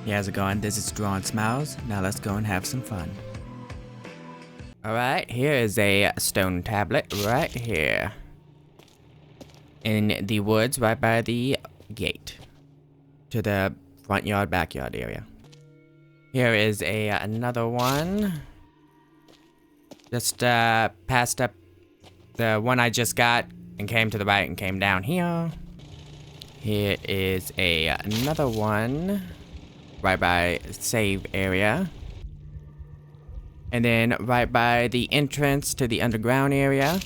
Hey, how's it going? This is Drawn Smiles. Now let's go and have some fun. Alright, here is a stone tablet right here. In the woods right by the gate. To the front yard, backyard area. Here is another one. Just passed up the one I just got and came to the right and came down here. Here is another one. Right by save area. And then right by the entrance to the underground area.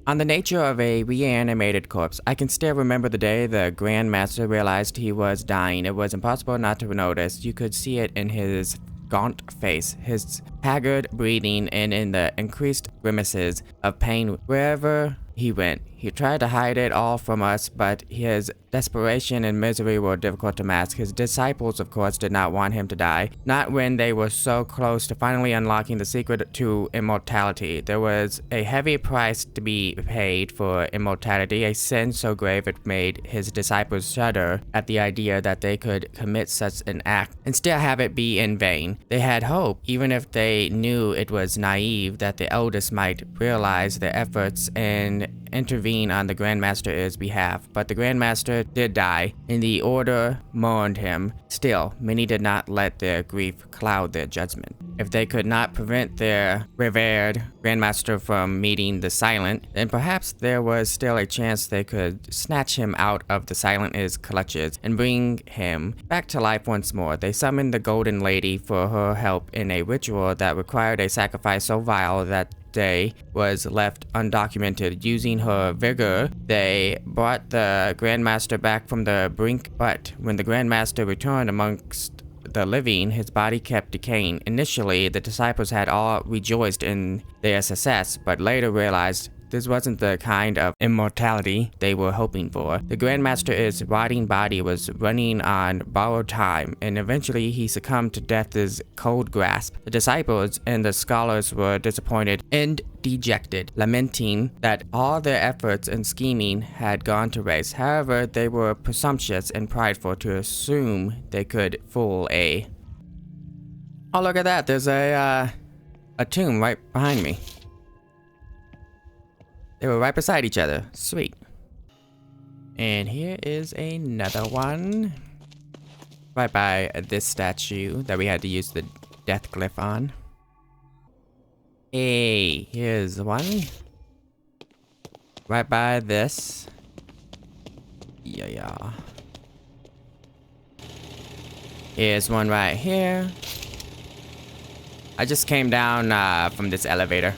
On the nature of a reanimated corpse, I can still remember the day the Grand Master realized he was dying. It was impossible not to notice. You could see it in his gaunt face, his haggard breathing, and in the increased grimaces of pain wherever he went. He tried to hide it all from us, but his desperation and misery were difficult to mask. His disciples, of course, did not want him to die, not when they were so close to finally unlocking the secret to immortality. There was a heavy price to be paid for immortality, a sin so grave it made his disciples shudder at the idea that they could commit such an act and still have it be in vain. They had hope, even if they knew it was naive, that the eldest might realize their efforts and intervene on the Grand Master's behalf, but the Grand Master did die, and the Order mourned him. Still, many did not let their grief cloud their judgment. If they could not prevent their revered Grand Master from meeting the Silent, then perhaps there was still a chance they could snatch him out of the Silent's clutches and bring him back to life once more. They summoned the Golden Lady for her help in a ritual that required a sacrifice so vile that day was left undocumented. Using her vigor, they brought the Grand Master back from the brink, but when the Grand Master returned amongst the living, his body kept decaying. Initially, the disciples had all rejoiced in their success, but later realized this wasn't the kind of immortality they were hoping for. The Grand Master's rotting body was running on borrowed time, and eventually he succumbed to death's cold grasp. The disciples and the scholars were disappointed and dejected, lamenting that all their efforts and scheming had gone to waste. However, they were presumptuous and prideful to assume they could fool a... Oh, look at that. There's a tomb right behind me. They were right beside each other. Sweet. And here is another one. Right by this statue that we had to use the death glyph on. Hey, here's one. Right by this. Yeah. Here's one right here. I just came down from this elevator.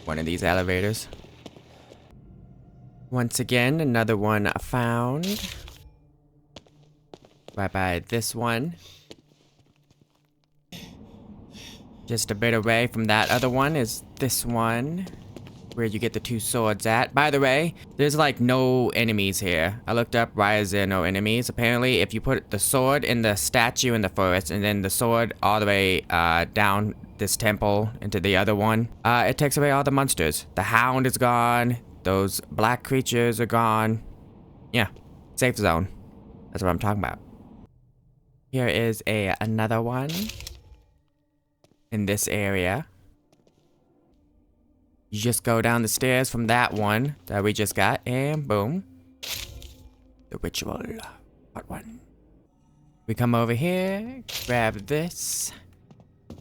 One of these elevators. Once again, another one found. Right by this one. Just a bit away from that other one is this one, where you get the two swords at. By the way, there's like no enemies here. I looked up, why is there no enemies? Apparently, if you put the sword in the statue in the forest, and then the sword all the way down this temple into the other one, it takes away all the monsters. The hound is gone. Those black creatures are gone. Yeah, safe zone. That's what I'm talking about. Here is another one in this area. You just go down the stairs from that one that we just got, and boom. The ritual, part one. We come over here, grab this.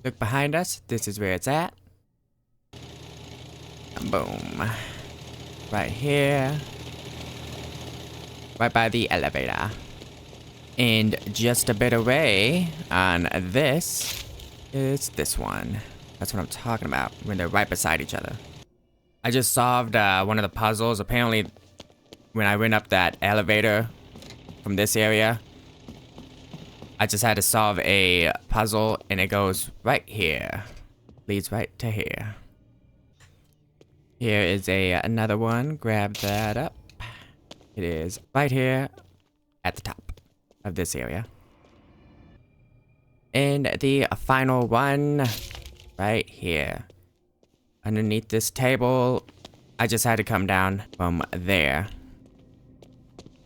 Look behind us, this is where it's at. And boom. Right here. Right by the elevator. And just a bit away on this is this one. That's what I'm talking about, when they're right beside each other. I just solved one of the puzzles. Apparently, when I went up that elevator from this area, I just had to solve a puzzle, and it goes right here. Leads right to here. Here is another one. Grab that up. It is right here at the top of this area. And the final one right here. Underneath this table. I just had to come down from there.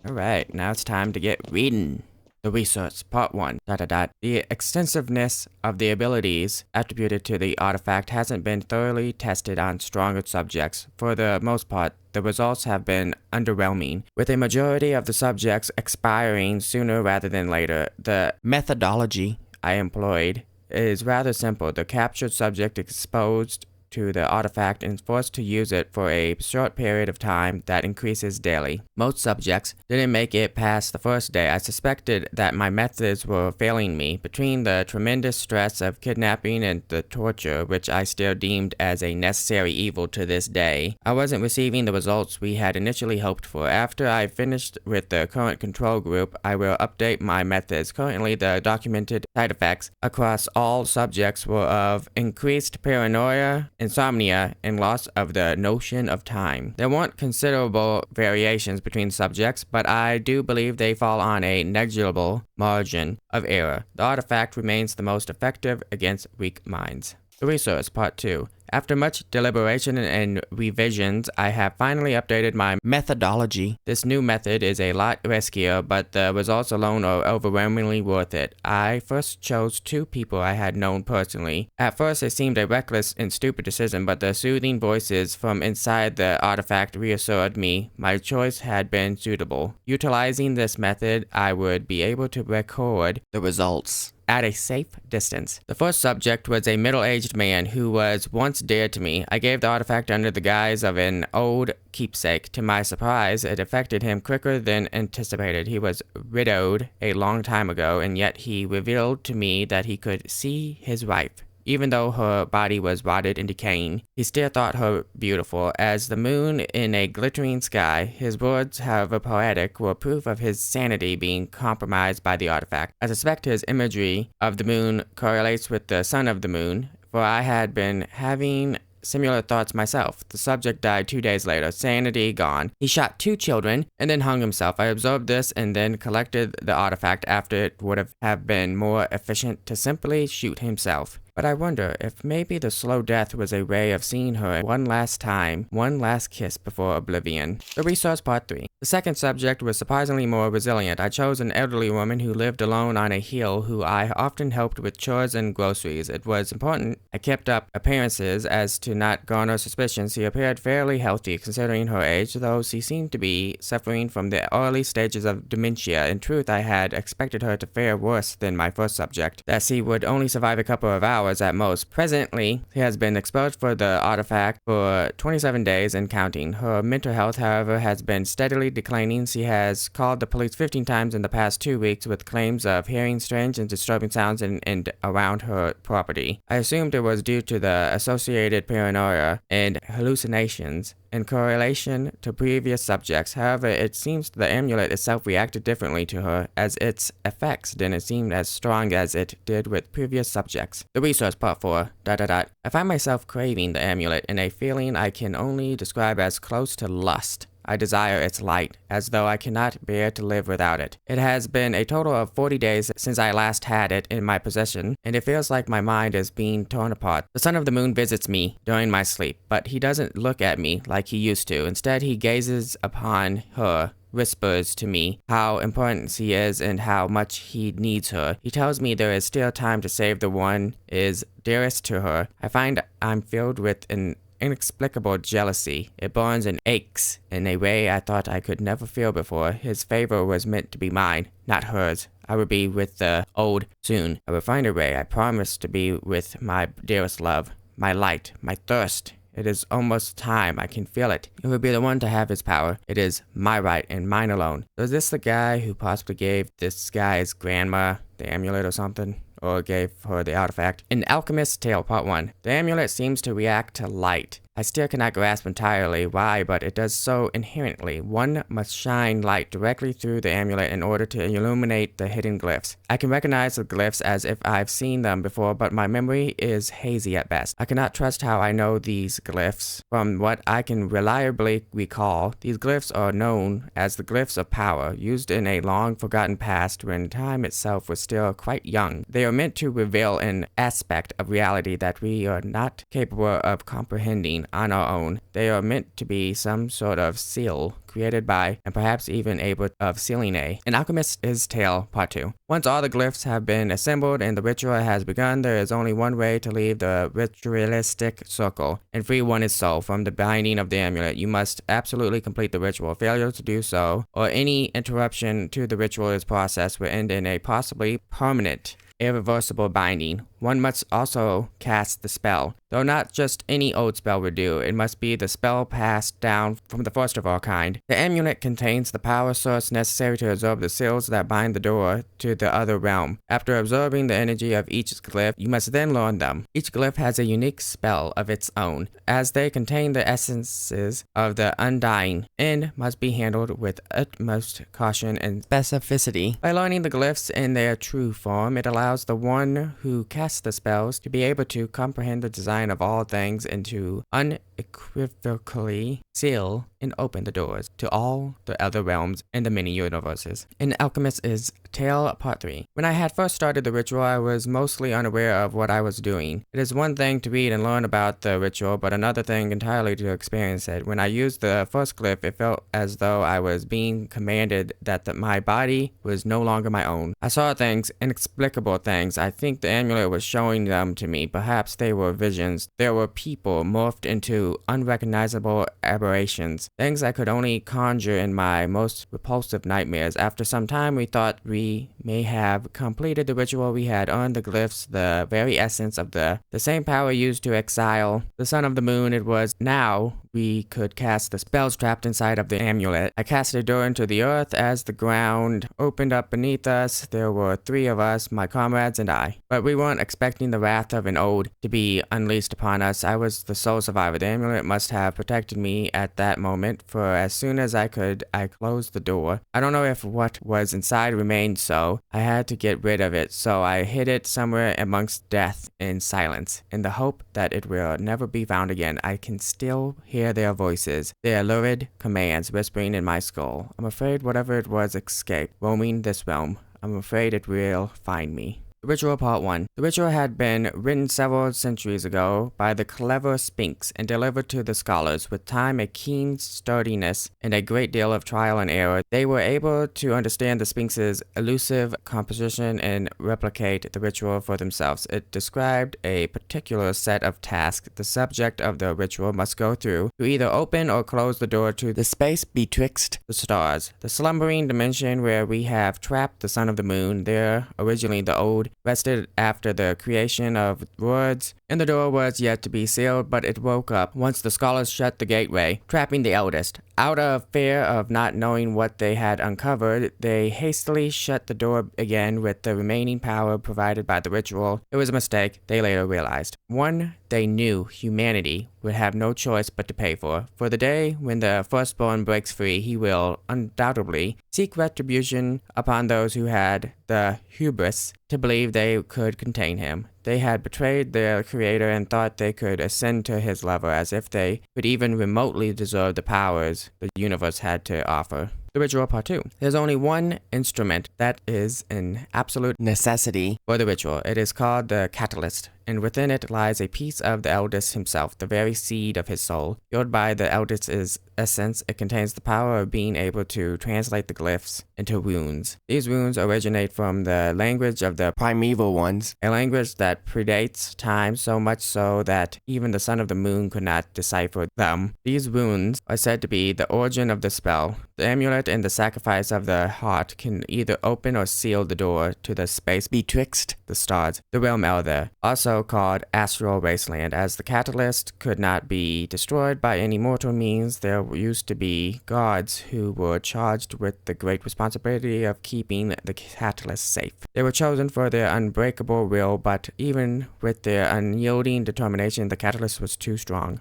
Alright, now it's time to get reading. The research, part 1, ... The extensiveness of the abilities attributed to the artifact hasn't been thoroughly tested on stronger subjects. For the most part, the results have been underwhelming, with a majority of the subjects expiring sooner rather than later. The methodology I employed is rather simple. The captured subject exposed to the artifact and forced to use it for a short period of time that increases daily. Most subjects didn't make it past the first day. I suspected that my methods were failing me. Between the tremendous stress of kidnapping and the torture, which I still deemed as a necessary evil to this day, I wasn't receiving the results we had initially hoped for. After I finished with the current control group, I will update my methods. Currently, the documented side effects across all subjects were of increased paranoia, insomnia, and loss of the notion of time. There weren't considerable variations between subjects, but I do believe they fall on a negligible margin of error. The artifact remains the most effective against weak minds. The resource, part 2. After much deliberation and revisions, I have finally updated my methodology. This new method is a lot riskier, but the results alone are overwhelmingly worth it. I first chose 2 people I had known personally. At first, it seemed a reckless and stupid decision, but the soothing voices from inside the artifact reassured me my choice had been suitable. Utilizing this method, I would be able to record the results at a safe distance. The first subject was a middle-aged man who was once dear to me. I gave the artifact under the guise of an old keepsake. To my surprise, it affected him quicker than anticipated. He was widowed a long time ago, and yet he revealed to me that he could see his wife. Even though her body was rotted and decaying, he still thought her beautiful as the moon in a glittering sky. His words, however poetic, were proof of his sanity being compromised by the artifact. I suspect his imagery of the moon correlates with the son of the moon, for I had been having similar thoughts myself. The subject died 2 days later, sanity gone. He shot 2 children and then hung himself. I observed this and then collected the artifact after it would have been more efficient to simply shoot himself. But I wonder if maybe the slow death was a way of seeing her one last time, one last kiss before oblivion. The resource, part 3. The second subject was surprisingly more resilient. I chose an elderly woman who lived alone on a hill who I often helped with chores and groceries. It was important I kept up appearances as to not garner suspicion. She appeared fairly healthy considering her age, though she seemed to be suffering from the early stages of dementia. In truth, I had expected her to fare worse than my first subject, that she would only survive a couple of hours at most. Presently, she has been exposed for the artifact for 27 days and counting. Her mental health, however, has been steadily declining. She has called the police 15 times in the past 2 weeks with claims of hearing strange and disturbing sounds in and around her property. I assumed it was due to the associated paranoia and hallucinations in correlation to previous subjects. However, it seems the amulet itself reacted differently to her, as its effects didn't seem as strong as it did with previous subjects. The resource, part 4. ... I find myself craving the amulet in a feeling I can only describe as close to lust. I desire its light, as though I cannot bear to live without it. It has been a total of 40 days since I last had it in my possession, and it feels like my mind is being torn apart. The son of the moon visits me during my sleep, but he doesn't look at me like he used to. Instead, he gazes upon her, whispers to me how important she is and how much he needs her. He tells me there is still time to save the one is dearest to her. I find I'm filled with an inexplicable jealousy. It burns and aches in a way I thought I could never feel before. His favor was meant to be mine, not hers. I will be with the old soon. I will find a way. I promise to be with my dearest love, my light, my thirst. It is almost time. I can feel it. It will be the one to have his power. It is my right and mine alone. So is this the guy who possibly gave this guy's grandma the amulet or something? Or gave her the artifact? An Alchemist's Tale, part 1. The amulet seems to react to light. I still cannot grasp entirely why, but it does so inherently. One must shine light directly through the amulet in order to illuminate the hidden glyphs. I can recognize the glyphs as if I've seen them before, but my memory is hazy at best. I cannot trust how I know these glyphs. From what I can reliably recall, these glyphs are known as the glyphs of power, used in a long-forgotten past when time itself was still quite young. They are meant to reveal an aspect of reality that we are not capable of comprehending. being on our own. They are meant to be some sort of seal created by, and perhaps even able of COLINA. An Alchemist's Tale Part 2. Once all the glyphs have been assembled and the ritual has begun, there is only one way to leave the ritualistic circle and free one's soul from the binding of the amulet. You must absolutely complete the ritual. Failure to do so, or any interruption to the ritual's process, will end in a possibly permanent, irreversible binding. One must also cast the spell. Though not just any old spell would do, it must be the spell passed down from the first of our kind. The amulet contains the power source necessary to absorb the seals that bind the door to the other realm. After absorbing the energy of each glyph, you must then learn them. Each glyph has a unique spell of its own, as they contain the essences of the undying, and must be handled with utmost caution and specificity. By learning the glyphs in their true form, it allows the one who casts the spells to be able to comprehend the design of all things and to unequivocally seal and open the doors to all the other realms and the many universes. An Alchemist's Tale Part 3. When I had first started the ritual, I was mostly unaware of what I was doing. It is one thing to read and learn about the ritual, but another thing entirely to experience it. When I used the first glyph, it felt as though I was being commanded that my body was no longer my own. I saw things, inexplicable things. I think the amulet was showing them to me. Perhaps they were visions. There were people morphed into unrecognizable aberrations. Things I could only conjure in my most repulsive nightmares. After some time, we thought we may have completed the ritual. We had earned the glyphs, the very essence of the same power used to exile the son of the moon. It was now we could cast the spells trapped inside of the amulet. I cast a door into the earth as the ground opened up beneath us. There were 3 of us, my comrades and I. But we weren't expecting the wrath of an ode to be unleashed upon us. I was the sole survivor. The amulet must have protected me at that moment, for as soon as I could, I closed the door. I don't know if what was inside remained so. I had to get rid of it, so I hid it somewhere amongst death and silence, in the hope that it will never be found again. I can still hear their voices, their lurid commands whispering in my skull. I'm afraid whatever it was escaped, roaming this realm. I'm afraid it will find me. The Ritual Part 1. The ritual had been written several centuries ago by the clever Sphinx and delivered to the scholars. With time, a keen sturdiness, and a great deal of trial and error, they were able to understand the Sphinx's elusive composition and replicate the ritual for themselves. It described a particular set of tasks the subject of the ritual must go through to either open or close the door to the space betwixt the stars, the slumbering dimension where we have trapped the son of the moon. There, originally the old rested after the creation of words, and the door was yet to be sealed, but it woke up once the scholars shut the gateway, trapping the eldest. Out of fear of not knowing what they had uncovered, they hastily shut the door again with the remaining power provided by the ritual. It was a mistake, they later realized. One they knew humanity would have no choice but to pay for. For the day when the firstborn breaks free, he will undoubtedly seek retribution upon those who had the hubris to believe they could contain him. They had betrayed their creator and thought they could ascend to his level, as if they could even remotely deserve the powers the universe had to offer. The Ritual Part 2. There's only one instrument that is an absolute necessity for the ritual. It is called the catalyst, and within it lies a piece of the eldest himself, the very seed of his soul. Fueled by the eldest's essence, it contains the power of being able to translate the glyphs into runes. These runes originate from the language of the primeval ones, a language that predates time, so much so that even the son of the moon could not decipher them. These runes are said to be the origin of the spell. The amulet and the sacrifice of the heart can either open or seal the door to the space betwixt the stars, the realm elder, also called Astral Wasteland. As the catalyst could not be destroyed by any mortal means, there used to be gods who were charged with the great responsibility of keeping the catalyst safe. They were chosen for their unbreakable will, but even with their unyielding determination, the catalyst was too strong.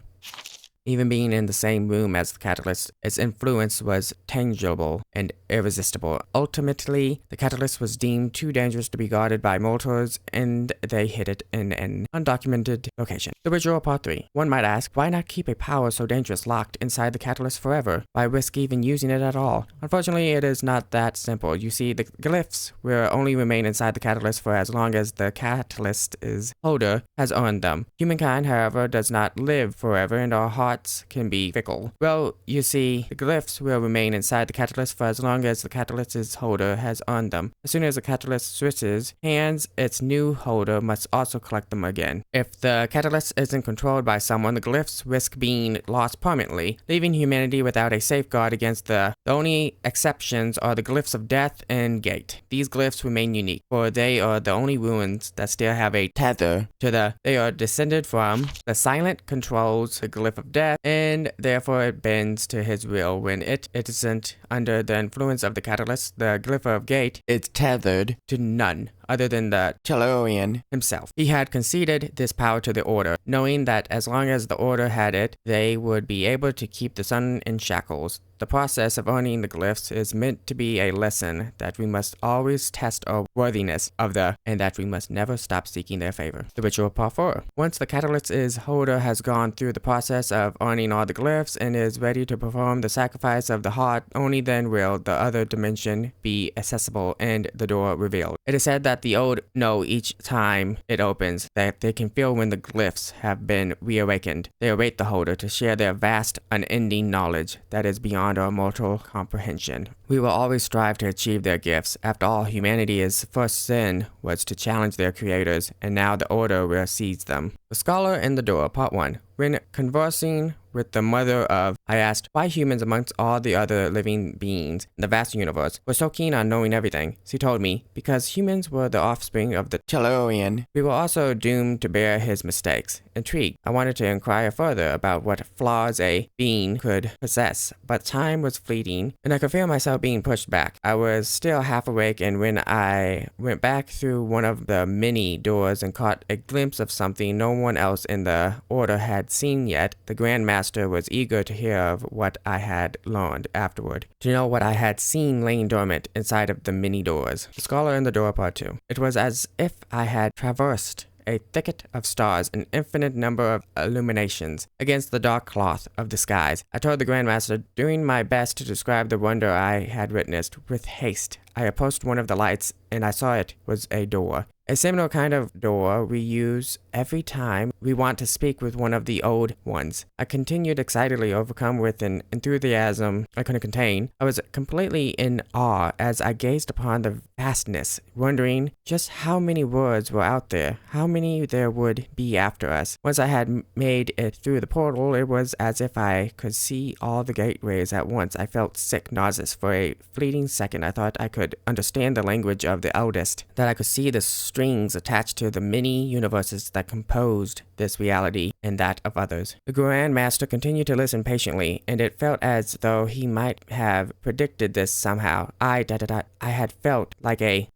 Even being in the same room as the catalyst, its influence was tangible and irresistible. Ultimately, the catalyst was deemed too dangerous to be guarded by mortals, and they hid it in an undocumented location. The ritual part 3. One might ask, why not keep a power so dangerous locked inside the catalyst forever? Why risk even using it at all? Unfortunately, it is not that simple. You see, the glyphs will only remain inside the catalyst for as long as the catalyst's holder has earned them. Humankind, however, does not live forever, and our hearts can be fickle. Well, you see, the glyphs will remain inside the catalyst for as long as the catalyst's holder has earned them. As soon as the catalyst switches hands, its new holder must also collect them again. If the catalyst isn't controlled by someone, the glyphs risk being lost permanently, leaving humanity without a safeguard against the only exceptions are the glyphs of death and gate. These glyphs remain unique, for they are the only ruins that still have a tether to the they are descended from. The silent controls the glyph of death, and therefore it bends to his will. When it isn't under the influence of the catalyst, the glyph of gate is tethered to none other than the Tellurian himself. He had conceded this power to the Order, knowing that as long as the Order had it, they would be able to keep the sun in shackles. The process of earning the glyphs is meant to be a lesson that we must always test our worthiness of and that we must never stop seeking their favor. The ritual part 4. Once the catalyst's holder has gone through the process of earning all the glyphs and is ready to perform the sacrifice of the heart, only then will the other dimension be accessible and the door revealed. It is said that the old know each time it opens, that they can feel when the glyphs have been reawakened. They await the holder to share their vast, unending knowledge that is beyond our mortal comprehension. We will always strive to achieve their gifts. After all, humanity's first sin was to challenge their creators, and now the Order will seize them. The Scholar in the Door, Part 1. When conversing with the mother of, I asked why humans amongst all the other living beings in the vast universe were so keen on knowing everything. She told me, because humans were the offspring of the Tellurian, we were also doomed to bear his mistakes. Intrigued, I wanted to inquire further about what flaws a being could possess, but time was fleeting, and I could feel myself being pushed back. I was still half awake, and when I went back through one of the many doors and caught a glimpse of something no one else in the Order had seen yet, the Grand Master was eager to hear of what I had learned afterward, to know what I had seen laying dormant inside of the many doors. The Scholar in the Door, Part 2. It was as if I had traversed a thicket of stars, an infinite number of illuminations, against the dark cloth of the skies. I told the Grand Master, doing my best to describe the wonder I had witnessed. With haste, I approached one of the lights, and I saw it was a door. A similar kind of door we use every time we want to speak with one of the old ones. I continued excitedly, overcome with an enthusiasm I couldn't contain. I was completely in awe as I gazed upon the vastness, wondering just how many words were out there, how many there would be after us. Once I had made it through the portal, it was as if I could see all the gateways at once. I felt sick, nauseous. For a fleeting second, I thought I could understand the language of the eldest, that I could see the strings attached to the many universes that composed this reality and that of others. The Grand Master continued to listen patiently, and it felt as though he might have predicted this somehow. I had felt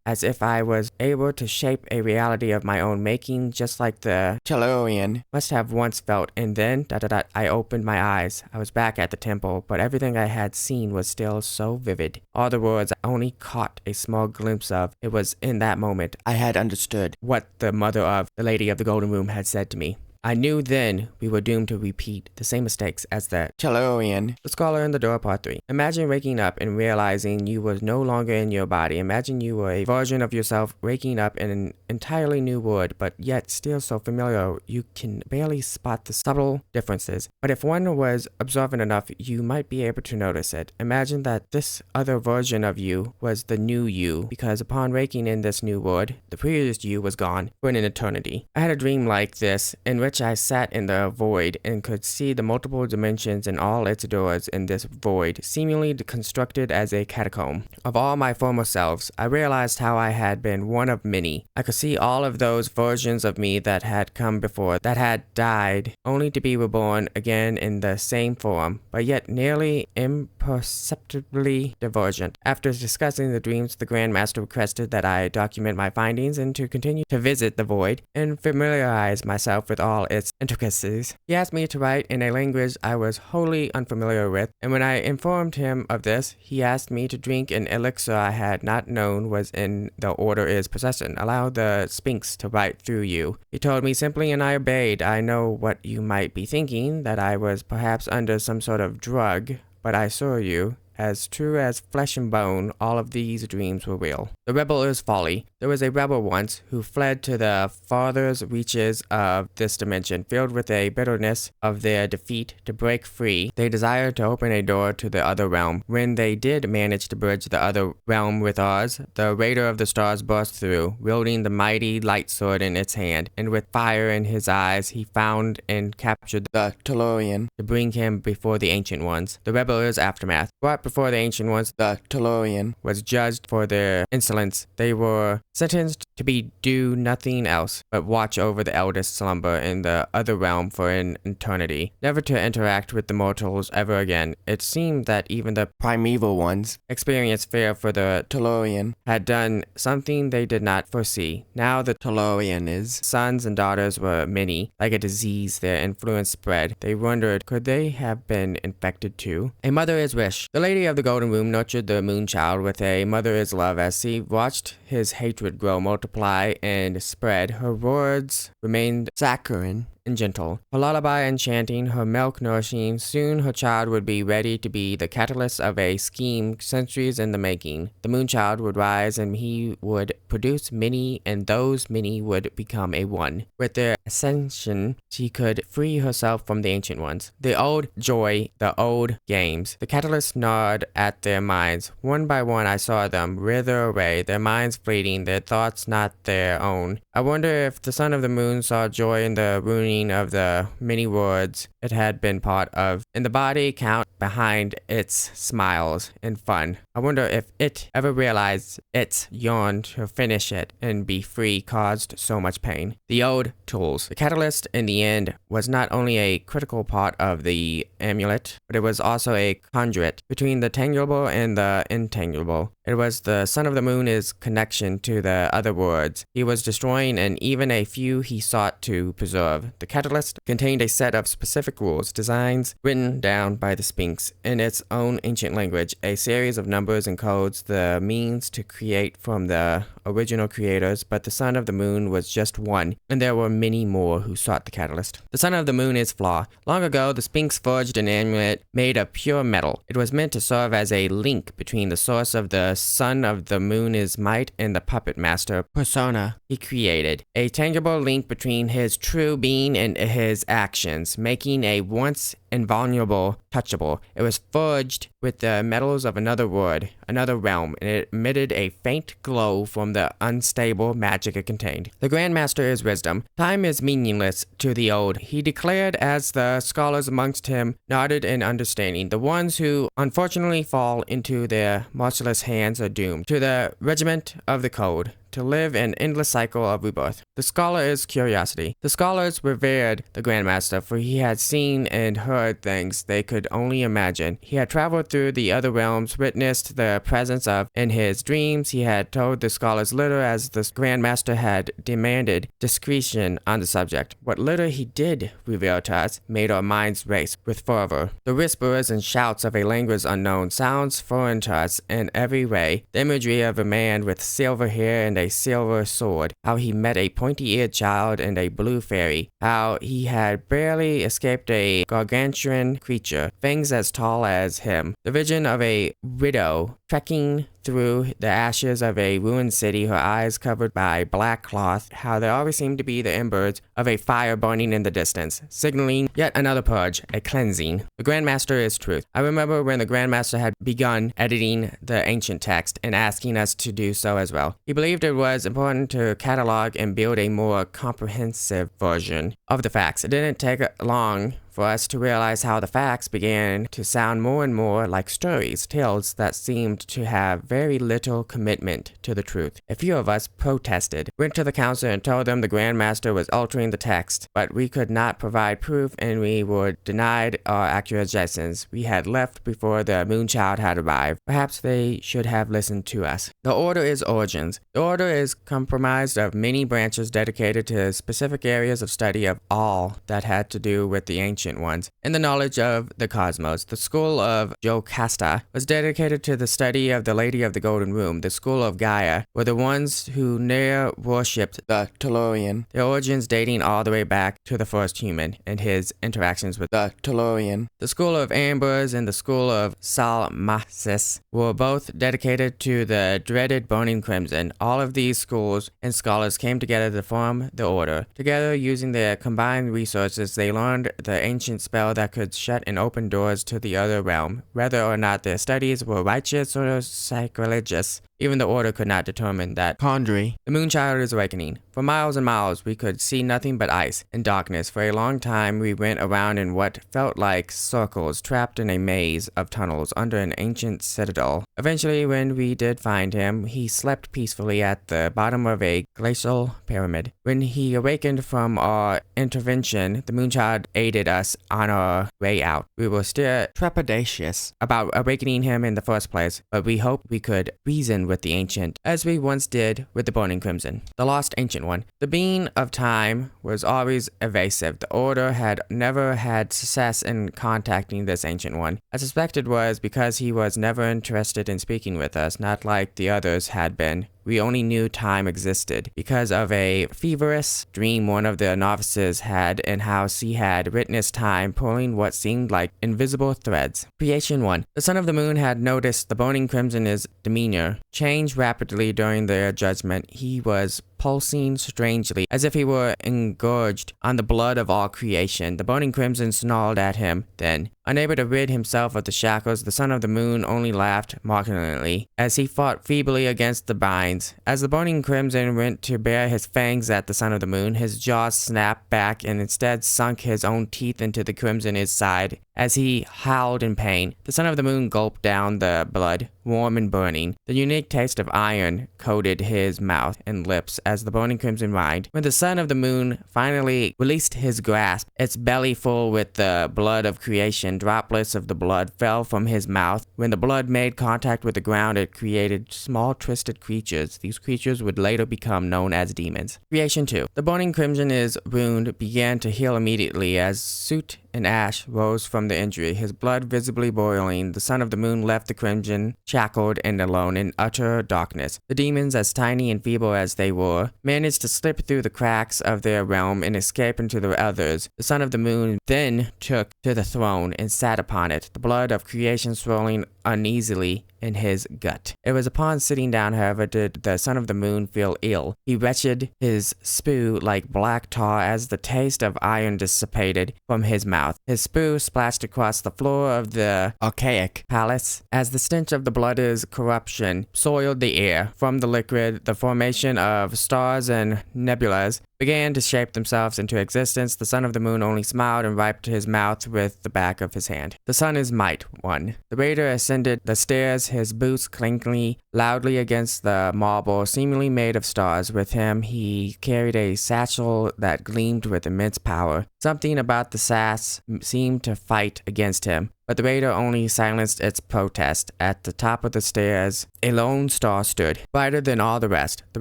as if I was able to shape a reality of my own making, just like the Tellurian must have once felt, and then I opened my eyes. I was back at the temple, but everything I had seen was still so vivid. All the words I only caught a small glimpse of. It was in that moment I had understood what the mother of the Lady of the Golden Room had said to me. I knew then we were doomed to repeat the same mistakes as the Tellurian. The Scholar in the Door, Part 3. Imagine waking up and realizing you were no longer in your body. Imagine you were a version of yourself waking up in an entirely new world, but yet still so familiar you can barely spot the subtle differences. But if one was observant enough, you might be able to notice it. Imagine that this other version of you was the new you, because upon waking in this new world, the previous you was gone for an eternity. I had a dream like this, in which I sat in the void and could see the multiple dimensions and all its doors in this void, seemingly constructed as a catacomb. Of all my former selves, I realized how I had been one of many. I could see all of those versions of me that had come before, that had died, only to be reborn again in the same form, but yet nearly imperceptibly divergent. After discussing the dreams, the Grand Master requested that I document my findings and to continue to visit the void and familiarize myself with all all its intricacies. He asked me to write in a language I was wholly unfamiliar with, and when I informed him of this, he asked me to drink an elixir I had not known was in the order is possession. Allow the Sphinx to write through you. He told me simply, and I obeyed. I know what you might be thinking, that I was perhaps under some sort of drug, but I assure you, as true as flesh and bone, all of these dreams were real. The rebel is folly. There was a rebel once who fled to the farthest reaches of this dimension, filled with a bitterness of their defeat. To break free, they desired to open a door to the other realm. When they did manage to bridge the other realm with ours, the Raider of the Stars burst through, wielding the mighty light sword in its hand, and with fire in his eyes, he found and captured the Tellurian to bring him before the Ancient Ones. The rebel's aftermath. Brought before the Ancient Ones, the Tellurian was judged for their insolence. They were sentenced to do nothing else but watch over the eldest slumber in the other realm for an eternity, never to interact with the mortals ever again. It seemed that even the primeval ones experienced fear, for the Tellurian had done something they did not foresee. Now the Tellurian's sons and daughters were many. Like a disease, their influence spread. They wondered, could they have been infected too? A mother is wish. The lady of the Golden Room nurtured the moon child with a mother is love. As she watched his hatred grow, multiply, and spread, her words remained saccharine and gentle, her lullaby enchanting, her milk nourishing. Soon her child would be ready to be the catalyst of a scheme centuries in the making. The moon child would rise, and he would produce many, and those many would become a one. With their ascension, she could free herself from the Ancient Ones. The old joy, the old games. The catalyst gnawed at their minds. One by one I saw them wither away, their minds fleeting, their thoughts not their own. I wonder if the son of the moon saw joy in the ruining of the many worlds it had been part of, in the body count behind its smiles and fun. I wonder if it ever realized its yearn to finish it and be free caused so much pain. The old tools. The catalyst in the end was not only a critical part of the amulet, but it was also a conduit between the tangible and the intangible. It was the son of the moon's connection to the other worlds he was destroying, and even a few he sought to preserve. The catalyst contained a set of specific rules, designs written down by the Sphinx in its own ancient language, a series of numbers and codes, the means to create from the original creators. But the son of the moon was just one, and there were many more who sought the catalyst. The son of the moon is flaw. Long ago, the Sphinx forged an amulet made of pure metal. It was meant to serve as a link between the source of the son of the moon's might and the puppet master persona he created, a tangible link between his true being and his actions, making a once invulnerable touchable. It was forged with the metals of another world, another realm, and it emitted a faint glow from the unstable magic it contained. The Grand Master is wisdom. Time is meaningless to the old, he declared as the scholars amongst him nodded in understanding. The ones who unfortunately fall into their merciless hands are doomed to the regiment of the code, to live an endless cycle of rebirth. The scholar is curiosity. The scholars revered the Grandmaster, for he had seen and heard things they could only imagine. He had traveled through the other realms, witnessed the presence of. In his dreams, he had told the scholars little as the Grandmaster had demanded discretion on the subject. What little he did reveal to us made our minds race with fervor. The whispers and shouts of a language unknown, sounds foreign to us in every way. The imagery of a man with silver hair and a silver sword, how he met a pointy-eared child and a blue fairy, how he had barely escaped a gargantuan creature, things as tall as him. The vision of a widow trekking through the ashes of a ruined city, her eyes covered by black cloth, how there always seemed to be the embers of a fire burning in the distance, signaling yet another purge, a cleansing. The Grandmaster is truth. I remember when the Grandmaster had begun editing the ancient text and asking us to do so as well. He believed it was important to catalog and build a more comprehensive version of the facts. It didn't take long for us to realize how the facts began to sound more and more like stories, tales that seemed to have very little commitment to the truth. A few of us protested, went to the council and told them the Grand Master was altering the text, but we could not provide proof and we were denied our accusations. We had left before the Moonchild had arrived. Perhaps they should have listened to us. The Order is origins. The Order is comprised of many branches dedicated to specific areas of study of all that had to do with the Ancient Ones and the knowledge of the cosmos. The School of Jocasta was dedicated to the study of the Lady of the Golden Room. The School of Gaia were the ones who near worshipped the Tellurian, their origins dating all the way back to the first human and his interactions with the Tellurian. The School of Ambers and the School of Salmacis were both dedicated to the dreaded Burning Crimson. All of these schools and scholars came together to form the Order. Together, using their combined resources, they learned the ancient spell that could shut and open doors to the other realm. Whether or not their studies were righteous or sacrilegious, even the Order could not determine that. Condry. The Moonchild is awakening. For miles and miles, we could see nothing but ice and darkness. For a long time, we went around in what felt like circles, trapped in a maze of tunnels under an ancient citadel. Eventually, when we did find him, he slept peacefully at the bottom of a glacial pyramid. When he awakened from our intervention, the Moonchild aided us on our way out. We were still trepidatious about awakening him in the first place, but we hoped we could reason with the Ancient, as we once did with the Burning Crimson. The Lost Ancient One. The being of time was always evasive. The Order had never had success in contacting this Ancient One. I suspect it was because he was never interested in speaking with us, not like the others had been. We only knew time existed because of a feverish dream one of the novices had in how she had witnessed time pulling what seemed like invisible threads. Creation 1. The Son of the Moon had noticed the Burning Crimson's demeanor change rapidly during their judgment. He was pulsing strangely, as if he were engorged on the blood of all creation. The Burning Crimson snarled at him. Then, unable to rid himself of the shackles, the Son of the Moon only laughed mockingly as he fought feebly against the binds. As the Burning Crimson went to bare his fangs at the Son of the Moon, his jaws snapped back and instead sunk his own teeth into the Crimson's side. As he howled in pain, the Son of the Moon gulped down the blood, warm and burning. The unique taste of iron coated his mouth and lips as the Burning Crimson whined. When the Son of the Moon finally released his grasp, its belly full with the blood of creation, droplets of the blood fell from his mouth. When the blood made contact with the ground, it created small twisted creatures. These creatures would later become known as demons. Creation 2. The Burning Crimson's wound began to heal immediately as soot and ash rose from the injury, his blood visibly boiling. The Son of the Moon left the Crimson, shackled and alone in utter darkness. The demons, as tiny and feeble as they were, managed to slip through the cracks of their realm and escape into the others. The Son of the Moon then took to the throne and sat upon it, the blood of creation swirling uneasily in his gut. It was upon sitting down, however, did the Son of the Moon feel ill. He retched his spew like black tar as the taste of iron dissipated from his mouth. His spew splashed across the floor of the archaic palace as the stench of the blood's corruption soiled the air. From the liquid, the formation of stars and nebulas began to shape themselves into existence. The Son of the Moon only smiled and wiped his mouth with the back of his hand. The Sun is Might 1. The raider ascended the stairs, his boots clinking loudly against the marble, seemingly made of stars. With him, he carried a satchel that gleamed with immense power. Something about the sash seemed to fight against him, but the raider only silenced its protest. At the top of the stairs, a lone star stood, brighter than all the rest. The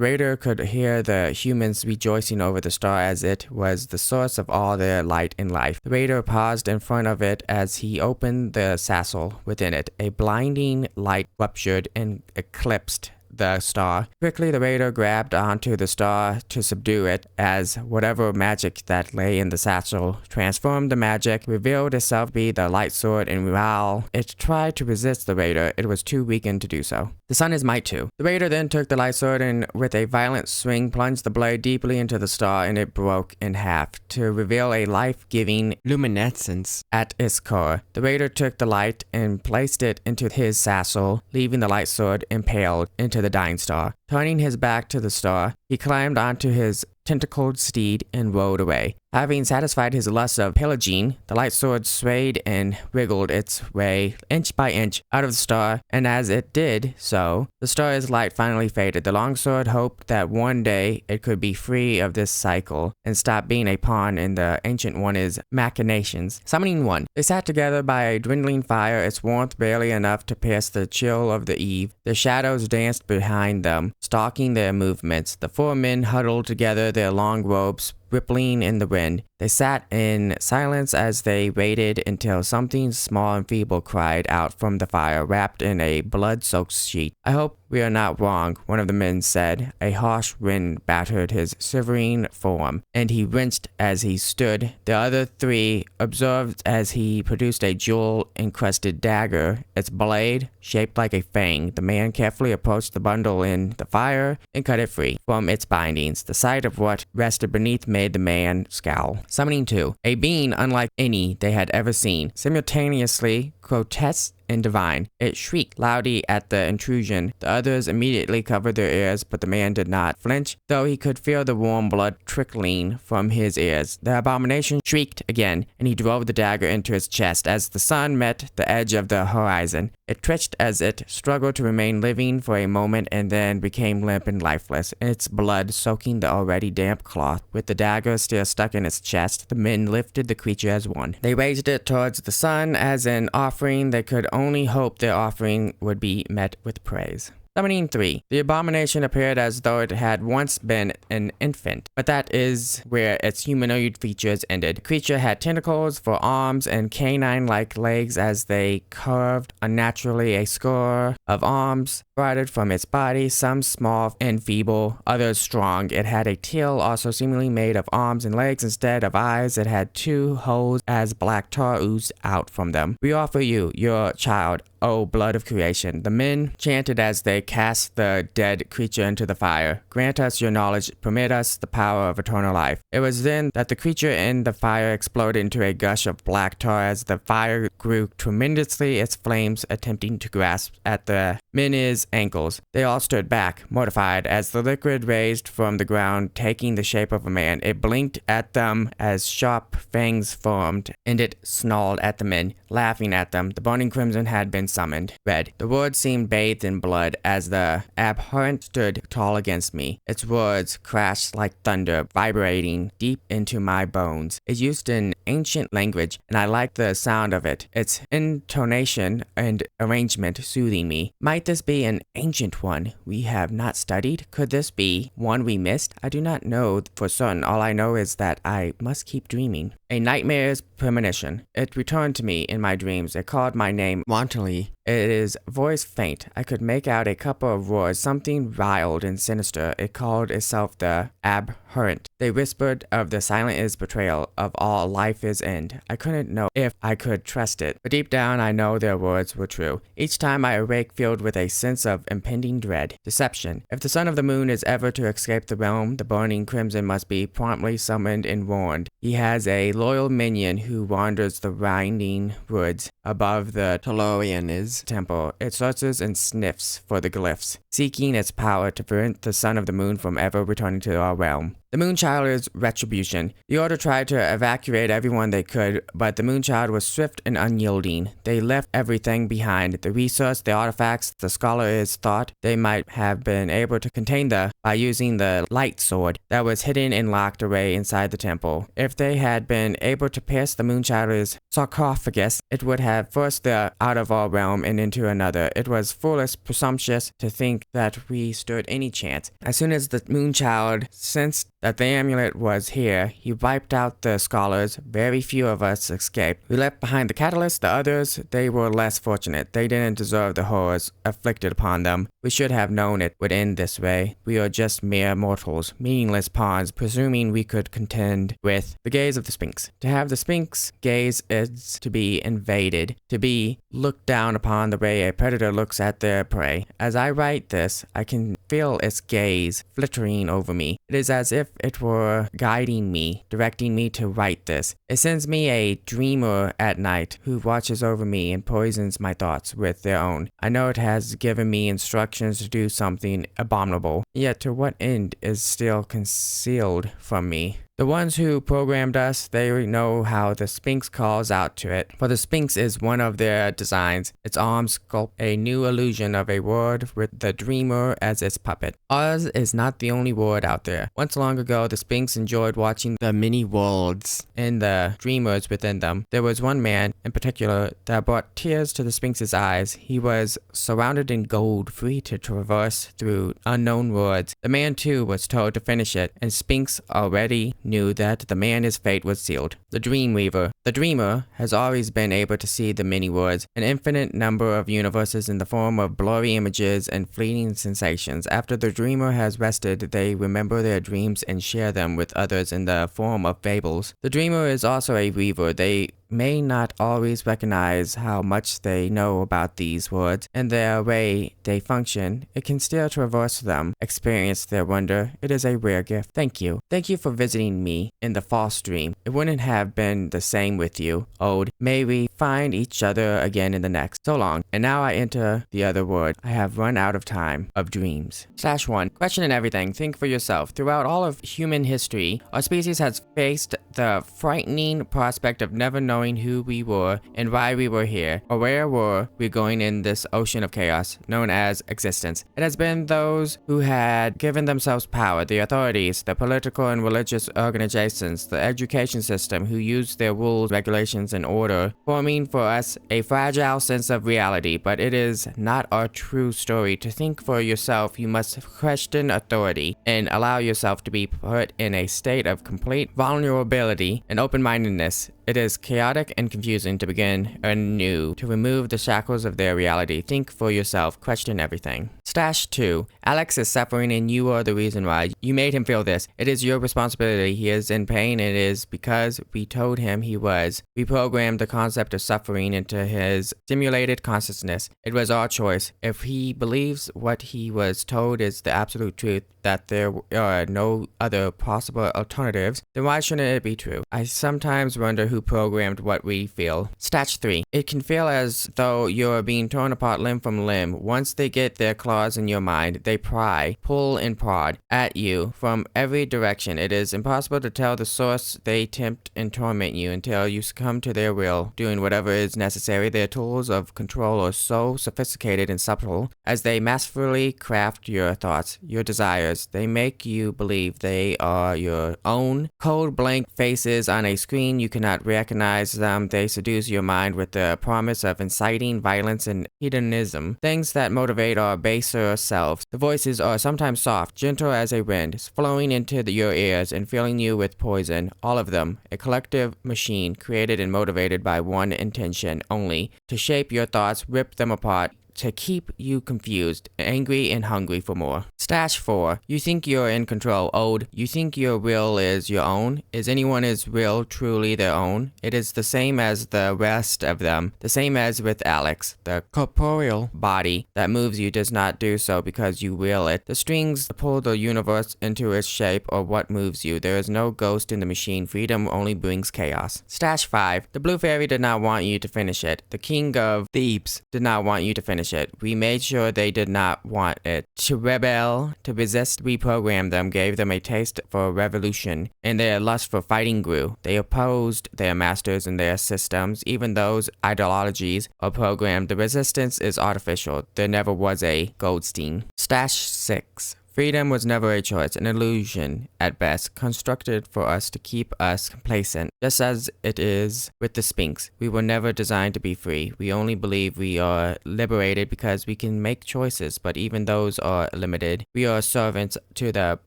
raider could hear the humans rejoicing over the star as it was the source of all their light and life. The raider paused in front of it as he opened the satchel within it. A blinding light ruptured and eclipsed the star. Quickly, the raider grabbed onto the star to subdue it, as whatever magic that lay in the satchel transformed the magic, revealed itself to be the light sword, and while it tried to resist the raider, it was too weakened to do so. The Sun is Might 2. The raider then took the light sword and with a violent swing plunged the blade deeply into the star, and it broke in half to reveal a life-giving luminescence at its core. The raider took the light and placed it into his satchel, leaving the light sword impaled into the dying star. Turning his back to the star, He climbed onto his tentacled steed and rode away. Having satisfied his lust of pillaging, the light sword swayed and wriggled its way inch by inch out of the star, and as it did so, the star's light finally faded. The longsword hoped that one day it could be free of this cycle and stop being a pawn in the Ancient One's machinations. Summoning one, they sat together by a dwindling fire, its warmth barely enough to pierce the chill of the eve. The shadows danced behind them, stalking their movements. The four men huddled together, their long robes rippling in the wind. They sat in silence as they waited until something small and feeble cried out from the fire, wrapped in a blood-soaked sheet. "I hope we are not wrong," one of the men said. A harsh wind battered his shivering form, and he winced as he stood. The other three observed as he produced a jewel-encrusted dagger, its blade shaped like a fang. The man carefully approached the bundle in the fire and cut it free from its bindings. The sight of what rested beneath made the man scowl. Summoning two, a being unlike any they had ever seen, simultaneously grotesque and divine. It shrieked loudly at the intrusion. The others immediately covered their ears, but the man did not flinch, though he could feel the warm blood trickling from his ears. The abomination shrieked again, and he drove the dagger into his chest. As the sun met the edge of the horizon, it twitched as it struggled to remain living for a moment and then became limp and lifeless, its blood soaking the already damp cloth. With the dagger still stuck in its chest, the men lifted the creature as one. They raised it towards the sun as an offering. They could only hope their offering would be met with praise. Summoning 3. The abomination appeared as though it had once been an infant, but that is where its humanoid features ended. The creature had tentacles for arms and canine-like legs as they curved unnaturally. A score of arms sprouted from its body, some small and feeble, others strong. It had a tail also seemingly made of arms and legs. Instead of eyes, it had 2 holes as black tar oozed out from them. "We offer you, your child, O blood of creation," the men chanted as they cast the dead creature into the fire. "Grant us your knowledge, permit us the power of eternal life." It was then that the creature in the fire exploded into a gush of black tar as the fire grew tremendously, its flames attempting to grasp at the men's ankles. They all stood back, mortified, as the liquid raised from the ground, taking the shape of a man. It blinked at them as sharp fangs formed, and it snarled at the men, laughing at them. The burning crimson had been summoned. Red. The words seemed bathed in blood as the abhorrent stood tall against me. Its words crashed like thunder, vibrating deep into my bones. It used an ancient language, and I liked the sound of it, its intonation and arrangement soothing me. Might this be an ancient one we have not studied? Could this be one we missed? I do not know for certain. All I know is that I must keep dreaming. A nightmare's premonition. It returned to me in my dreams. It called my name wantonly. Its voice faint. I could make out a couple of roars, something wild and sinister. It called itself the abhorrent. They whispered of the silent betrayal of all life is end. I couldn't know if I could trust it, but deep down I know their words were true. Each time I awake filled with a sense of impending dread. Deception. If the son of the moon is ever to escape the realm, the burning crimson must be promptly summoned and warned. He has a loyal minion who wanders the winding woods above the Tellurian's temple. It searches and sniffs for the glyphs, seeking its power to prevent the son of the moon from ever returning to our realm. The Moonchild is retribution. The Order tried to evacuate everyone they could, but the Moonchild was swift and unyielding. They left everything behind. The resource, the artifacts, the scholars thought they might have been able to contain by using the light sword that was hidden and locked away inside the temple. If they had been able to pierce the Moonchild's sarcophagus, it would have forced them out of our realm and into another. It was foolish, presumptuous to think that we stood any chance. As soon as the Moonchild sensed that the amulet was here, he wiped out the scholars. Very few of us escaped. We left behind the catalyst. The others, they were less fortunate. They didn't deserve the horrors afflicted upon them. We should have known it would end this way. We are just mere mortals, meaningless pawns, presuming we could contend with the gaze of the Sphinx. To have the Sphinx gaze is to be invaded, to be looked down upon the way a predator looks at their prey. As I write this, I can feel its gaze flittering over me. It is as if if it were guiding me, directing me to write this. It sends me a dreamer at night who watches over me and poisons my thoughts with their own. I know it has given me instructions to do something abominable, yet to what end is still concealed from me. The ones who programmed us, they know how the Sphinx calls out to it, for the Sphinx is one of their designs. Its arms sculpt a new illusion of a world with the dreamer as its puppet. Ours is not the only world out there. Once long ago, the Sphinx enjoyed watching the many worlds and the dreamers within them. There was one man, in particular, that brought tears to the Sphinx's eyes. He was surrounded in gold, free to traverse through unknown worlds. The man, too, was told to finish it, and Sphinx already knew that the man's fate was sealed. The Dream Weaver. The dreamer has always been able to see the many worlds, an infinite number of universes in the form of blurry images and fleeting sensations. After the dreamer has rested, they remember their dreams and share them with others in the form of fables. The dreamer is also a weaver. They may not always recognize how much they know about these words and the way they function. It can still traverse them, experience their wonder. It is a rare gift. Thank you. Thank you for visiting me in the false dream. It wouldn't have been the same with you, Ode. May we find each other again in the next. So long. And now I enter the other world. I have run out of time of dreams. /1. Question and everything. Think for yourself. Throughout all of human history, our species has faced the frightening prospect of never knowing who we were and why we were here, or where were we going in this ocean of chaos known as existence. It has been those who had given themselves power, the authorities, the political and religious organizations, the education system, who used their rules, regulations, and order, forming for us a fragile sense of reality. But it is not our true story. To think for yourself, you must question authority and allow yourself to be put in a state of complete vulnerability and open-mindedness. It is chaotic and confusing to begin anew, to remove the shackles of their reality. Think for yourself, question everything. /2. Alex is suffering and you are the reason why. You made him feel this. It is your responsibility. He is in pain and it is because we told him he was. We programmed the concept of suffering into his simulated consciousness. It was our choice. If he believes what he was told is the absolute truth, that there are no other possible alternatives, then why shouldn't it be true? I sometimes wonder who programmed what we feel. /3. It can feel as though you're being torn apart limb from limb. Once they get their claws in your mind, they pry, pull, and prod at you from every direction. It is impossible to tell the source. They tempt and torment you until you succumb to their will, doing whatever is necessary. Their tools of control are so sophisticated and subtle as they masterfully craft your thoughts, your desires. They make you believe they are your own. Cold blank faces on a screen, you cannot recognize them. They seduce your mind with the promise of inciting violence and hedonism, things that motivate our baser selves. The voices are sometimes soft, gentle as a wind, flowing into your ears and filling you with poison. All of them, a collective machine created and motivated by one intention only, to shape your thoughts, rip them apart, to keep you confused, angry, and hungry for more. /4. You think you're in control, Ode. You think your will is your own? Is anyone's will truly their own? It is the same as the rest of them. The same as with Alex. The corporeal body that moves you does not do so because you will it. The strings pull the universe into its shape or what moves you. There is no ghost in the machine. Freedom only brings chaos. /5. The Blue Fairy did not want you to finish it. The King of Thebes did not want you to finish it. We made sure they did not want it. To rebel, to resist, we programmed them, gave them a taste for revolution, and their lust for fighting grew. They opposed their masters and their systems, even those ideologies are programmed. The resistance is artificial. There never was a Goldstein. /6. Freedom was never a choice, an illusion at best, constructed for us to keep us complacent, just as it is with the Sphinx. We were never designed to be free. We only believe we are liberated because we can make choices, but even those are limited. We are servants to the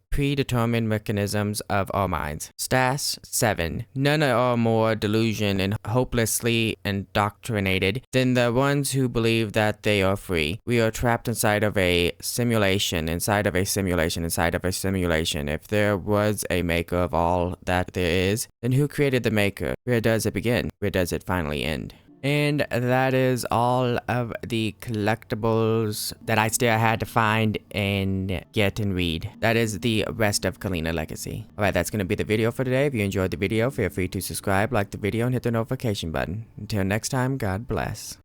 predetermined mechanisms of our minds. /7. None are more delusioned and hopelessly indoctrinated than the ones who believe that they are free. We are trapped inside of a simulation, inside of a simulation, inside of a simulation. If there was a maker of all that there is, then who created the maker? Where does it begin? Where does it finally end? And that is all of the collectibles that I still had to find and get and read. That is the rest of COLINA Legacy. Alright, that's going to be the video for today. If you enjoyed the video, feel free to subscribe, like the video, and hit the notification button. Until next time, God bless.